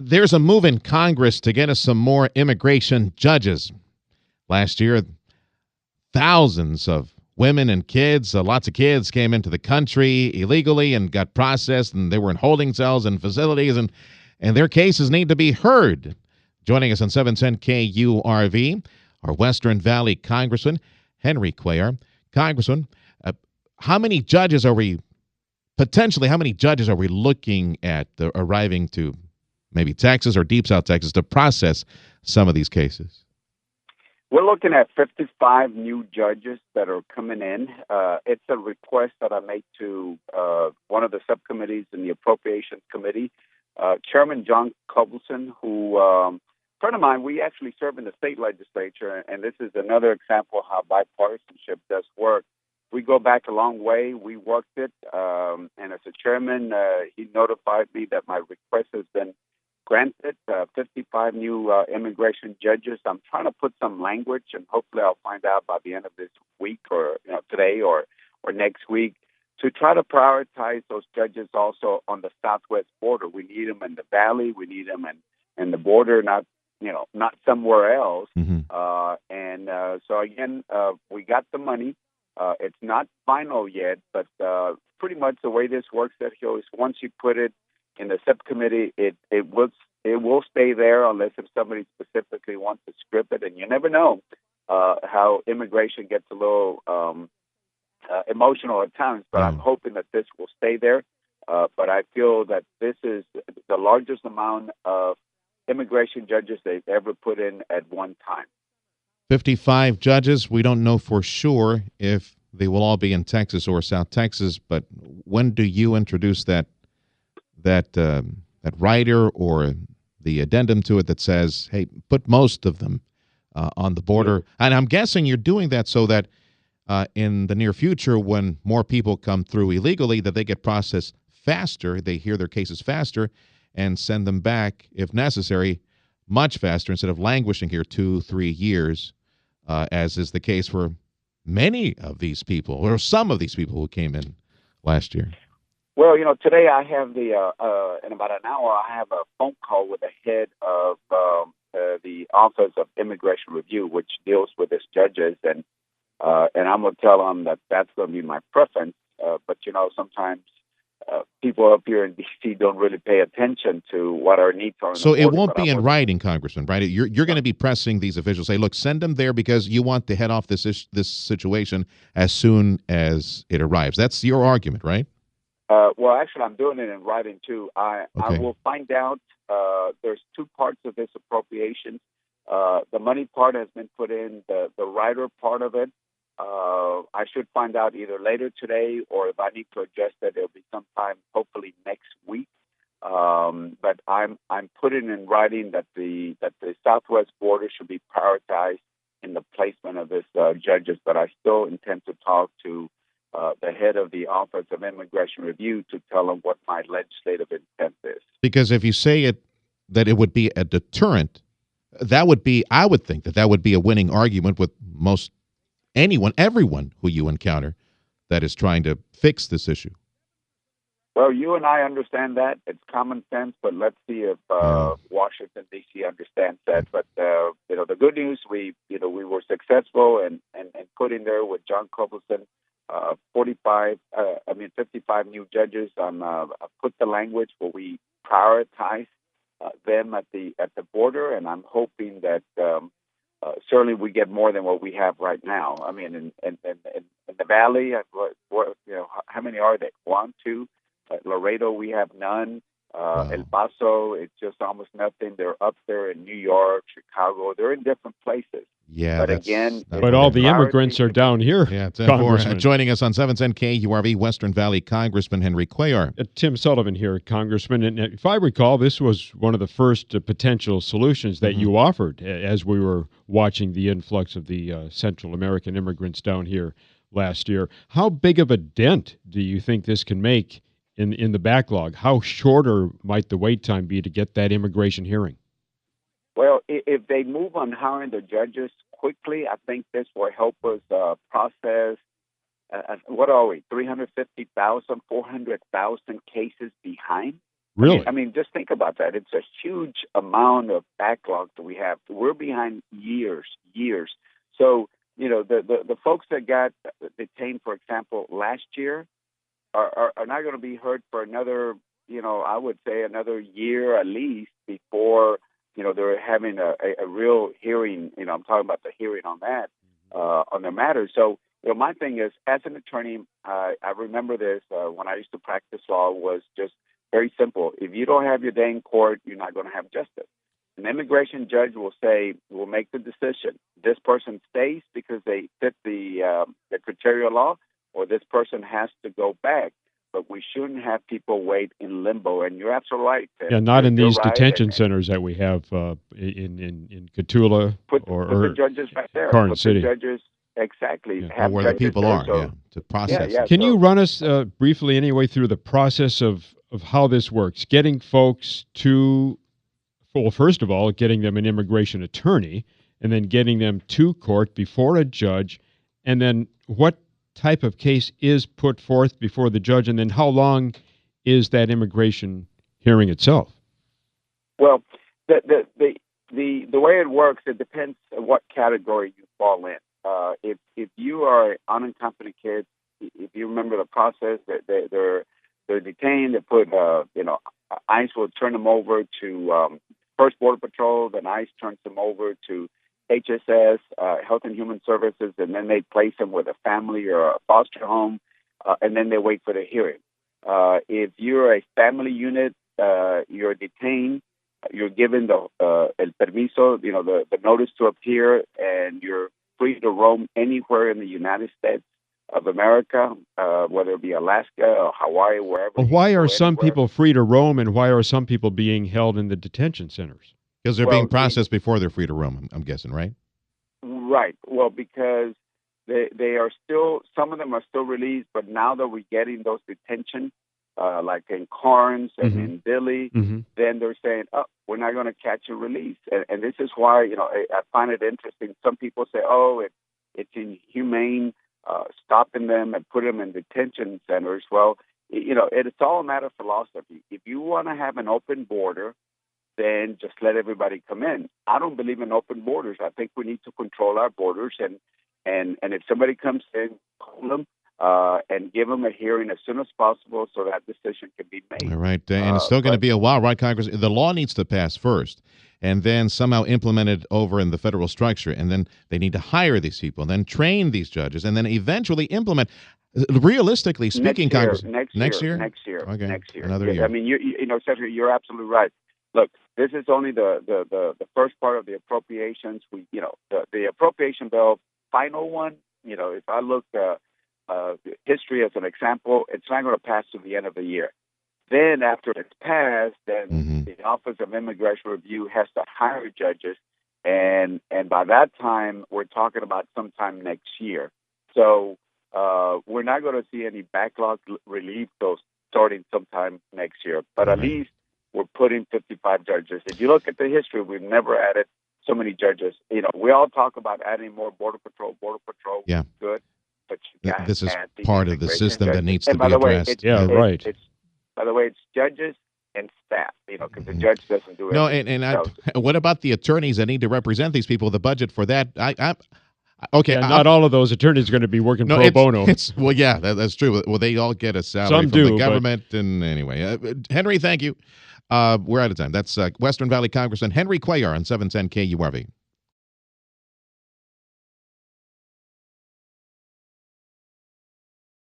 There's a move in Congress to get us some more immigration judges. Last year, thousands of women and kids, lots of kids came into the country illegally and got processed, and they were in holding cells and facilities, and their cases need to be heard. Joining us on 710 KURV, our Western Valley Congressman, Henry Cuellar. Congressman, how many judges are we looking at arriving to maybe Texas or Deep South Texas to process some of these cases? We're looking at 55 new judges that are coming in. It's a request that I made to one of the subcommittees in the Appropriations Committee. Chairman John Cobbleson, who, friend of mine, we actually serve in the state legislature, and this is another example of how bipartisanship does work. We go back a long way. We worked it, and as a chairman, he notified me that my request has been granted. 55 new immigration judges. I'm trying to put some language, and hopefully I'll find out by the end of this week, or today, or next week, to try to prioritize those judges also on the southwest border. We need them in the valley. We need them in the border, not somewhere else. Mm-hmm. So again, we got the money. It's not final yet, but pretty much the way this works, Sergio, is once you put it in the subcommittee, it will stay there unless if somebody specifically wants to strip it. And you never know how immigration gets a little emotional at times. But I'm hoping that this will stay there. But I feel that this is the largest amount of immigration judges they've ever put in at one time. 55 judges. We don't know for sure if they will all be in Texas or South Texas, but when do you introduce that rider or the addendum to it that says, hey, put most of them on the border? And I'm guessing you're doing that so that in the near future, when more people come through illegally, that they get processed faster, they hear their cases faster, and send them back, if necessary, much faster, instead of languishing here 2-3 years, as is the case for many of these people, or some of these people who came in last year. Well, today I have in about an hour, I have a phone call with the head of the Office of Immigration Review, which deals with these judges, and I'm going to tell them that that's going to be my preference. But sometimes people up here in D.C. don't really pay attention to what our needs are. So it won't be in writing, Congressman, right? You're going to be pressing these officials, say, look, send them there because you want to head off this situation as soon as it arrives. That's your argument, right? Well, actually, I'm doing it in writing, too. I will find out. There's two parts of this appropriation. The money part has been put in. The rider part of it, I should find out either later today, or if I need to adjust it, it'll be sometime, hopefully next week. But I'm putting in writing that the southwest border should be prioritized in the placement of this judges. But I still intend to talk to the head of the Office of Immigration Review to tell them what my legislative intent is. Because if you say that it would be a deterrent, I would think that would be a winning argument with everyone who you encounter that is trying to fix this issue. Well, you and I understand that. It's common sense, but let's see if Washington, D.C. understands that. But, the good news, we were successful in putting there with John Cobbleson 55 new judges. I put the language where we prioritize them at the border, and I'm hoping that certainly we get more than what we have right now. I mean, in the Valley, how many are there? 1, 2. Laredo, we have none. El Paso, it's just almost nothing. They're up there in New York, Chicago. They're in different places. Yeah, but all the immigrants are down here. Yeah, joining us on 710 KURV, Western Valley Congressman Henry Cuellar. Tim Sullivan here, Congressman. And if I recall, this was one of the first potential solutions that you offered as we were watching the influx of the Central American immigrants down here last year. How big of a dent do you think this can make in the backlog? How shorter might the wait time be to get that immigration hearing? Well, if they move on hiring the judges quickly, I think this will help us process, what are we, 350,000, 400,000 cases behind? Really? I mean, just think about that. It's a huge amount of backlog that we have. We're behind years. So, the folks that got detained, for example, last year are not going to be heard for another, I would say another year at least before, they're having a real hearing. I'm talking about the hearing on that, on their matter. So, my thing is, as an attorney, I remember this when I used to practice law was just very simple. If you don't have your day in court, you're not going to have justice. An immigration judge will make the decision. This person stays because they fit the criteria law, or this person has to go back. But we shouldn't have people wait in limbo. And you're absolutely right. Yeah, not in these right. detention centers that we have in Cotulla put the judges right there. Garden City. The judges, exactly. Yeah. Have where the people are, so, to process. Yeah, Can you run us briefly anyway through the process of how this works? Getting folks to, well, first of all, getting them an immigration attorney, and then getting them to court before a judge, and then what type of case is put forth before the judge, and then how long is that immigration hearing itself? Well, the way it works, it depends on what category you fall in. If you are unaccompanied kids, if you remember the process, that they're detained. They put ICE will turn them over to first Border Patrol, then ICE turns them over to HSS, Health and Human Services, and then they place them with a family or a foster home, and then they wait for the hearing. If you're a family unit, you're detained. You're given the el permiso, the notice to appear, and you're free to roam anywhere in the United States of America, whether it be Alaska or Hawaii, wherever. Well, why are some people free to roam, and why are some people being held in the detention centers? Because they're being processed before they're free to roam, I'm guessing, right? Right. Well, because they are still, some of them are still released, but now that we're getting those detention, like in Carnes and in Dilley, then they're saying, oh, we're not going to catch a release. And this is why, I find it interesting. Some people say, oh, it's inhumane stopping them and put them in detention centers. Well, it's all a matter of philosophy. If you want to have an open border, then just let everybody come in. I don't believe in open borders. I think we need to control our borders, and if somebody comes in, call them and give them a hearing as soon as possible so that decision can be made. All right, and it's still going to be a while, right, Congress? The law needs to pass first, and then somehow implemented over in the federal structure, and then they need to hire these people, and then train these judges, and then eventually implement. Realistically speaking, Congress, next year, okay, next year, another year. I mean, Secretary, you're absolutely right. Look, this is only the first part of the appropriations. The appropriation bill, final one. If I look history as an example, it's not going to pass to the end of the year. Then after it's passed, then the Office of Immigration Review has to hire judges, and by that time we're talking about sometime next year. So we're not going to see any backlog relief starting sometime next year. But at least we're putting 55 judges. If you look at the history, we've never added so many judges. We all talk about adding more Border Patrol. Yeah. Good. But this is part of the system that needs to be addressed. Right. By the way, it's judges and staff, because the judge doesn't do everything. No, what about the attorneys that need to represent these people? The budget for that, okay. Not all of those attorneys are going to be working pro bono. Well, yeah, that's true. Well, they all get a salary Some from do, the government. And anyway, Henry, thank you. We're out of time. That's Western Valley Congressman Henry Cuellar on 710 KURV.